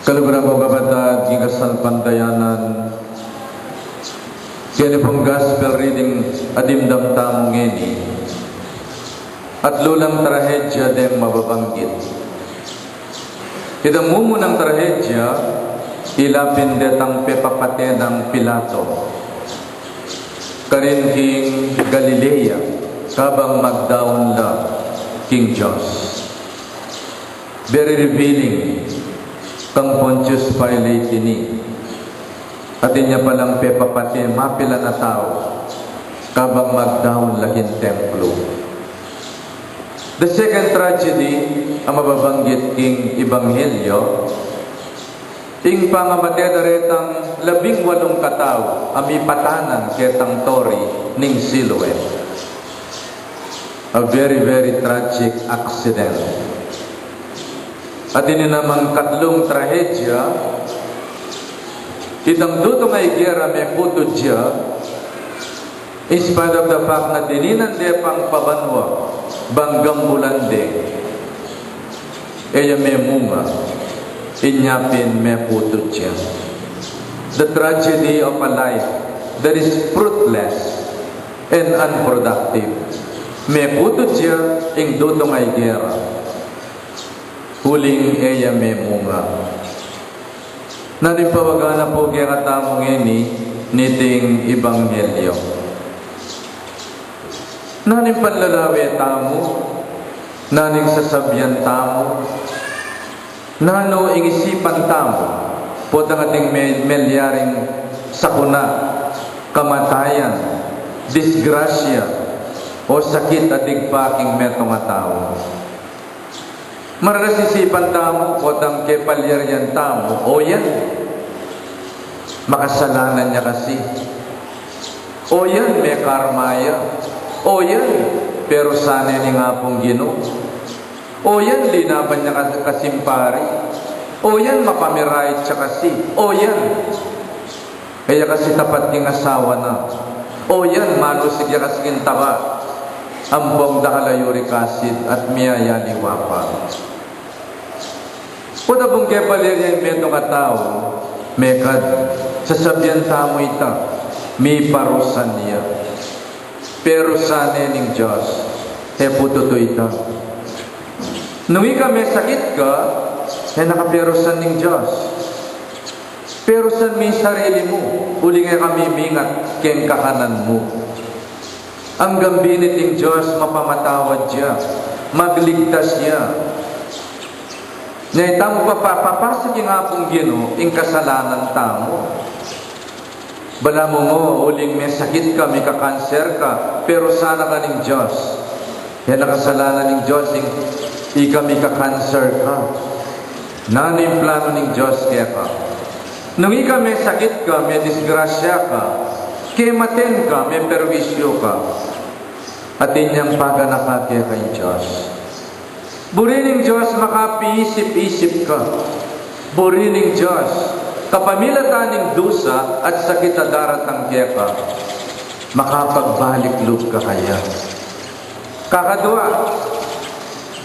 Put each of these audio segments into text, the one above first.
Kaluguran ko kabatad, gigasal pandayanan, kaya pong gospel reading adimdam tamong ngeni, at lulang trahedya deng mababanggit. Itang mumunang trahedya, ilapin detang pepapate ng Pilato, karin King Galilea, kabang magdaon la King Jos. Very revealing, kang Pontius Pilate ini, at inya palang pepapate, mapila na tao, kabang magdaon laking templo. The second tragedy, ang mababanggit King Ebanghelyo, ing pangamate-daretang 18 katao, amipatanan ketang tori ning Siloe. A very, very tragic accident. At ini namang katlong trahedya, itang dutong ay gera may puto dya, in spite of the fact na dininan de pang pabanwa, banggam bulande, eya may munga, inyapin may puto dya. The tragedy of a life that is fruitless and unproductive. May puto dya, ing dutong ay gera. Huling eya may munga. Nanimpawagana po kaya katamong ini niting Ebanghelyo. Nanimpanlalawi tamo, naning sasabyan tamo, nano ingisipan tamo, po ating melyaring sakuna, kamatayan, disgrasya, o sakit at igpaking metong tao. Marasisipan tamo, potang kepalyaryan tamo, o yan, makasalanan niya kasi. O yan, may karmaya. O yan, pero sana ni nga pong Ginoo. O yan, linaban niya kasimpari. O yan, mapamirait siya kasi. O yan, kaya kasi tapat king asawa na. O yan, manusig niya kasi kintaba. Ambong dakalayuri kasid at miyaya liwapa. Puta pong kepalir yung metong katao, mekad, sasabyan tamo ita, may parusan niya. Pero sana ning Diyos, puto to ita. Nung ika may sakit ka, nakaperusan ning Diyos. Perusan may sarili mo, uli nga kami mingat, keng kakanan mo. Ang gambinit ng Diyos, mapamatawad siya, magligtas niya. Ngayon, tamo papapasok yung apong Ginoo, ing kasalanan tamo. Bala mo uling may sakit ka, may kakanser ka, pero sana ka ng Diyos. Yan ang kasalanan ng Diyos, ika may kakanser ka. Nano yung plano ng Diyos kaya ka. Nung ika may sakit ka, may disgrasya ka, kematen ka, may perwisyo ka, at inyang paganaka kaya kay Diyos. Burining Diyos, makapiisip-isip ka. Burining Diyos, kapamilataning dusa at sakit na daratang kaya ka, makapagbalik loob ka kaya. Kakadwa,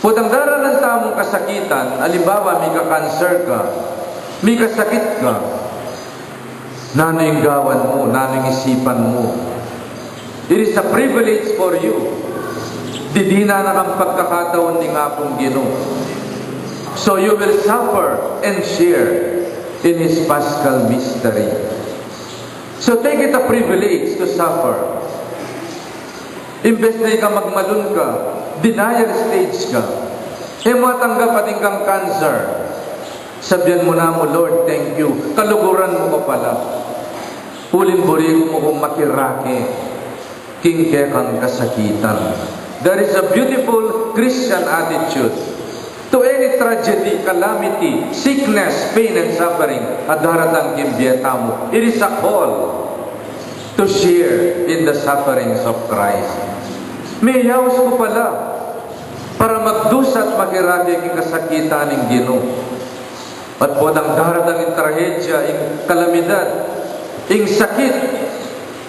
putang daralan tamong kasakitan, alimbawa may kakanser ka, may kasakit ka, nano yung gawan mo, nano yung isipan mo. It is a privilege for you. Didina na kang pagkakataon ni nga pong Ginoo. So you will suffer and share in His Paschal mystery. So take it a privilege to suffer. Imbes na ikaw magmalun ka, denial stage ka, matanggap ating kang cancer. Sabihan mo na mo, Lord, thank you. Kaluguran mo ko pala. Hulin-buri mo kong makirake, kingke kang kasakitan. There is a beautiful Christian attitude to any tragedy, calamity, sickness, pain, and suffering at daratang kimbiyeta mo. It is a call to share in the sufferings of Christ. May yawas ko pala para magdusat makiragi king kasakitan ng Ginoo. At po ng daratang yung trahedya, yung kalamidad, yung sakit,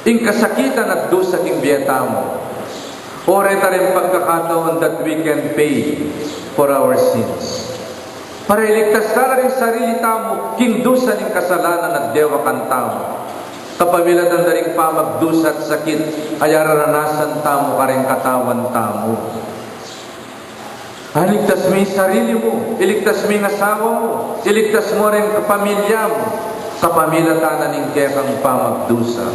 yung kasakitan at dusa king biyeta mo. Ore ta rin pagkakataon that we can pay for our sins. Para iligtas ka rin sarili tamo, kindusa ning kasalanan at dewa kantamo. Kapamilad ang daring pamagdusa at sakit, ay araranasan tamo ka rin katawan tamo. Iligtas mo yung sarili mo, iligtas mo yung asawa mo, iligtas mo rin kapamilya mo, kapamilatanan ng kekang pamagdusa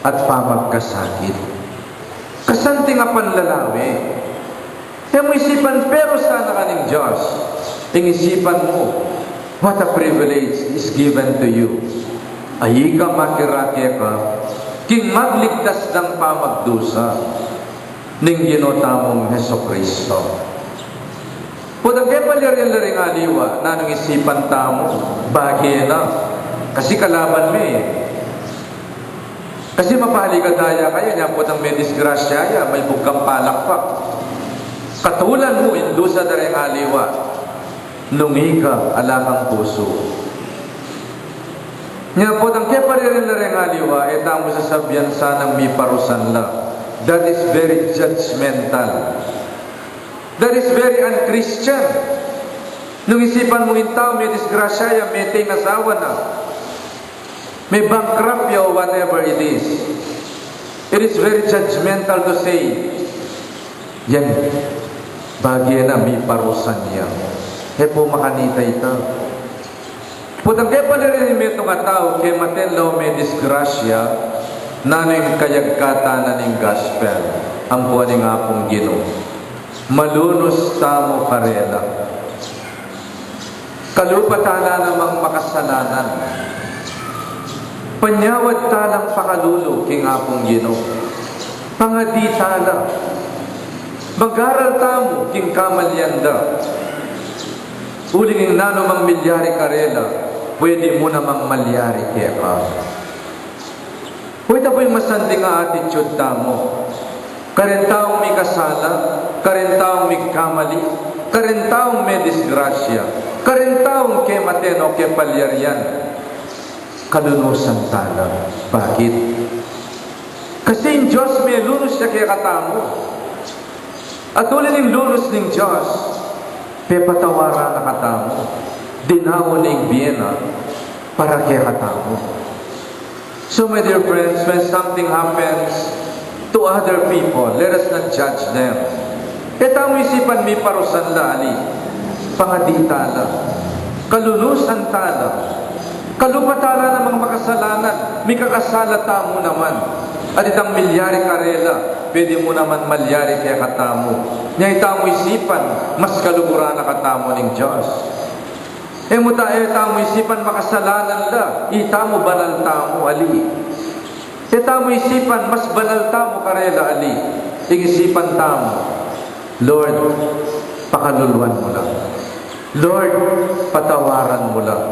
at pamagkasakit. Kasanti nga panlalawi. Kaya mo isipan, pero sana ka ng Diyos. Ingisipan mo, what a privilege is given to you. Ay ka makirake ka, king magligtas ng pamagdusa ning ginotamong Heso Kristo. Pudang kaya palyarin-laring aliwa na nang isipan tamo, bagay na. Kasi kalaban mo eh. Kasi mapahaligadaya kayo niya, pudang may disgrasya ya, may bugkang palakpak. Katulan mo, indusa na rin aliwa, nungi ka, alakang puso. Nga po, ang kepa rin na rin aliwa, etang mo sasabihan sanang may parusan la. That is very judgmental. That is very un-Christian. Nung isipan mo yung tao, may disgrasya ya, may tingasawa na. May bankrupt ya, or whatever it is. It is very judgmental to say, yan, bagay na may parusan niya. Po makanita ito. Putang kaya pala rin ito nga tao, kaya matenlaw may disgrasya, naning kayagkata na ning gospel, ang buwan nga pong Ginoo. Malunos tamo karela. Kalupatala namang makasalanan. Panyawad talang pakalulo, king apong Ginoo. Pangaditala. Mag-aral tamo, king kamalyanda. Uling yung nanomang milyari karela, pwede mo namang malyari kaya ka. Pwede po yung masanding attitude tamo. Karentaong may kasala, karentaong may kamali, karentaong may disgrasya, karentaong kay mateno kay palyarian. Kalunusan tala. Bakit? Kasi yung Diyos may lunos siya kaya katamo. At ulit yung lunos ng Diyos, pepatawara na katamo, dinawo ng Vienna, para kaya katamo. So my dear friends, when something happens to other people, let us not judge them. Etamo isipan mi parusan lali, pangaditala, kalunusan tala, kalupatala namang makasalanan, may kakasala tamo naman. At itang milyari karela, pwede mo naman malyari kaya katamo. Nya itamo isipan, mas kalugura na katamo ng Diyos. Etamo isipan makasalanan la, itamo banal tamo ali. Etamo isipan, mas banal tamo karela ali. Ingisipan tamo, Lord, pakaluluan mo lang. Lord, patawaran mo lang.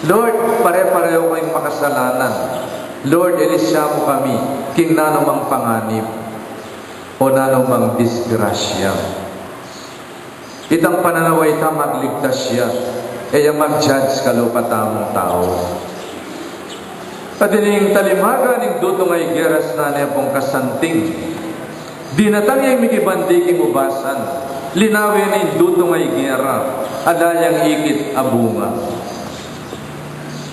Lord, pare-pareho kayong makasalanan. Lord, elisya mo kami, king nanumang panganib o nanumang disgrasya. Itang pananaway ta magligtas siya, kaya mag-judge kalupatamong tao. At ining talimaga ning dutong ay geras na niya pong kasanting. Di natang yung mikibandiking ubasan, linawin ning dutong ay gera, alayang ikit abunga.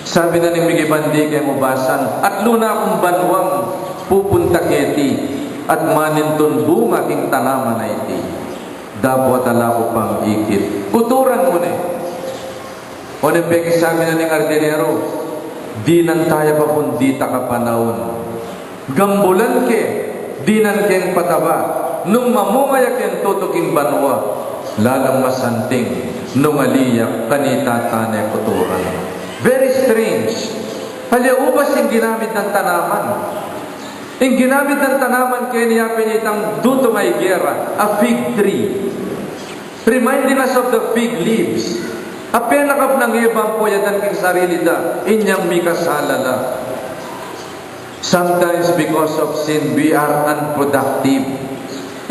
Sabi na ni Miguel Bandi kay mubasan, at luna akong banwang pupunta keti, at maninton bunga king tanaman na iti. Dapat ala ko pang ikit. Kuturan mo na. O nipeki sabi na ning ardinero, di nan tayo papundita ka panahon. Gambulan ke, di nan ken pataba, nung mamungayak yung tutuking banwa, lalang masanting, nung aliyak kanita tanay kuturan. Very strange. Haliubas yung ginamit ng tanaman. Yung ginamit ng tanaman kaya niya pinitang dutong ay gera, a fig tree. Reminding us of the fig leaves. A penakap ng ibang po yadan king sarili da, inyang mikasalala. Sometimes because of sin, we are unproductive.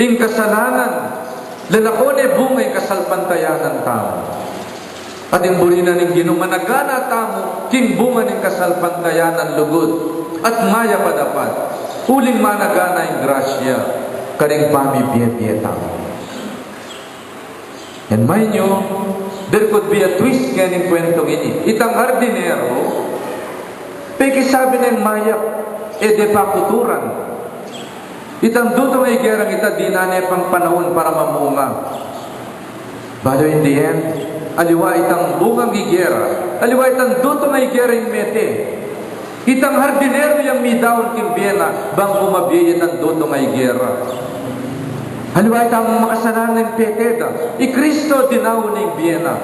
Yung kasalanan, lalakone bungay kasalpantayanan tao. At yung burina ng ginumanagana tamo, king bunga ng kasalpantayanan lugod, at maya pa dapat, huling managana yung grasya, karing pami biye-biye tamo. And mind nyo, There could be a twist ngayon kwentong ini. Itang hardinero, pekisabi ng mayak, de pakuturan. Itang dutong ay gerang ita, di na pang panahon para mamunga. But in the end, aliwa itang bungang igera, aliwa itang dutong ay gerang mete. Itang hardinero yung midaon kimbiena, bang bumabiyay ang dutong ay gera. Aliwa itang makasanan ng peteda, Kristo dinaw ng biyena,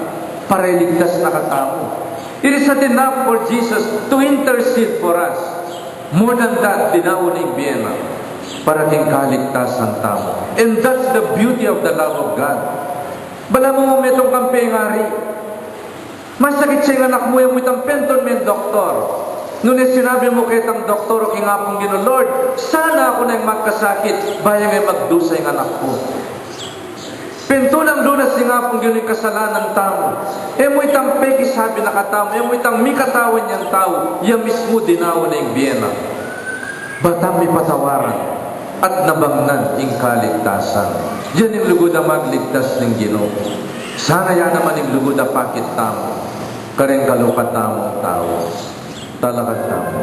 para iligtas na katao. It is not enough for Jesus to intercede for us. More than that, dinaw ng biyena, para king kaligtasan tao. And that's the beauty of the love of God. Bala mo metong kampengari. Masakit siya anak mo yung itang penton men doktor. Ngunit sinabi mo kay itang doktor o kingapong Ginoo, Lord, sana ako na yung magkasakit, bayang ay magdusa yung anak ko. Pentulang lunas yung ngapong Ginoo yung kasalanan tao. Mo itang peki sabi na katao, mo itang mikatawan niyang tao, yung mismo dinawa na yung biyena. Batang may patawaran at nabangnan yung kaligtasan. Yan yung lugod na magligtas ng Ginoo. Sana yan naman yung lugod na pakit tamo. Kareng kalukat tamong tao. Talagang tamo.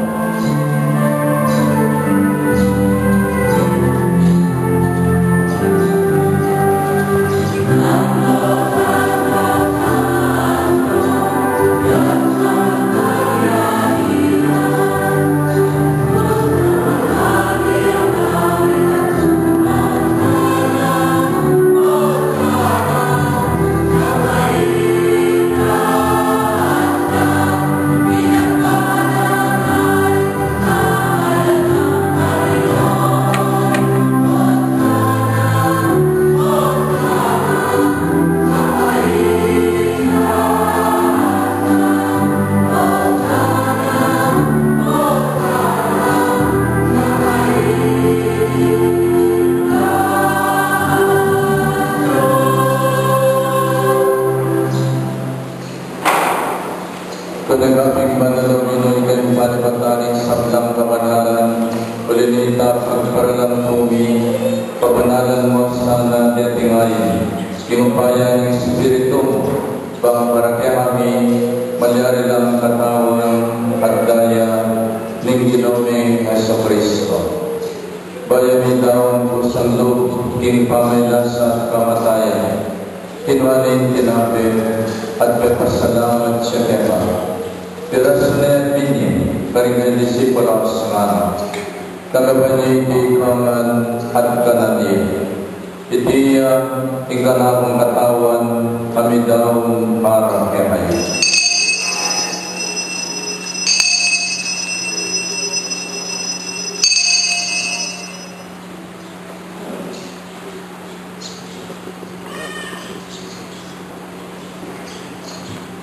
Panagaming banal Pinoy kayong palipataning sablang kabanalan, ulinita pagparalang tumi, pabanalan mo sana diatingayin, kinupaya ng Espiritu, bang para kaya kami malyari lang katawang kardaya ng Ginoong Jesucristo. Bayami daw ang pusang loob, kinipamay sa kamatayan, kinwanin tinapin, at kapasalamat siya kema. Pirasunayat binyi, karingan disipulos nga, kagabanyi ikaman at kanani. Itiya, ikanakong katawan, kami daw para kemay.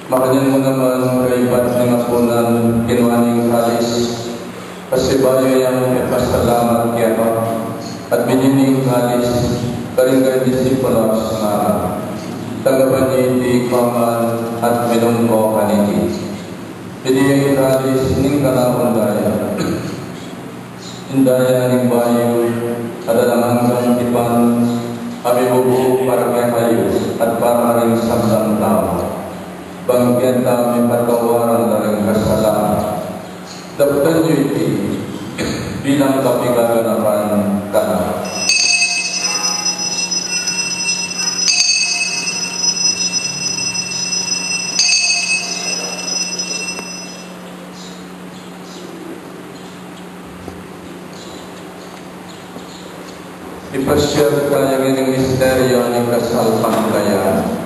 Makanyan mo naman kay Pat ng Apunan, kinuhaning kalis, kasi bayo yung ipasalamat kaya at binining kalis, karinggay disipulos na tagaban ni Ikaman at minungko kanini. Hindi yung kalis ning kalawang daya. Indaya ning bayo, adalangan kang ipan, kami bubuo para kayo at para rin samsang tao. Bangkian kami patawaran dari kesalahan. Dapat nyuiti bilang kami kaganapan kana. Ipasya tayo ng misteryo ng kasalpangkayan.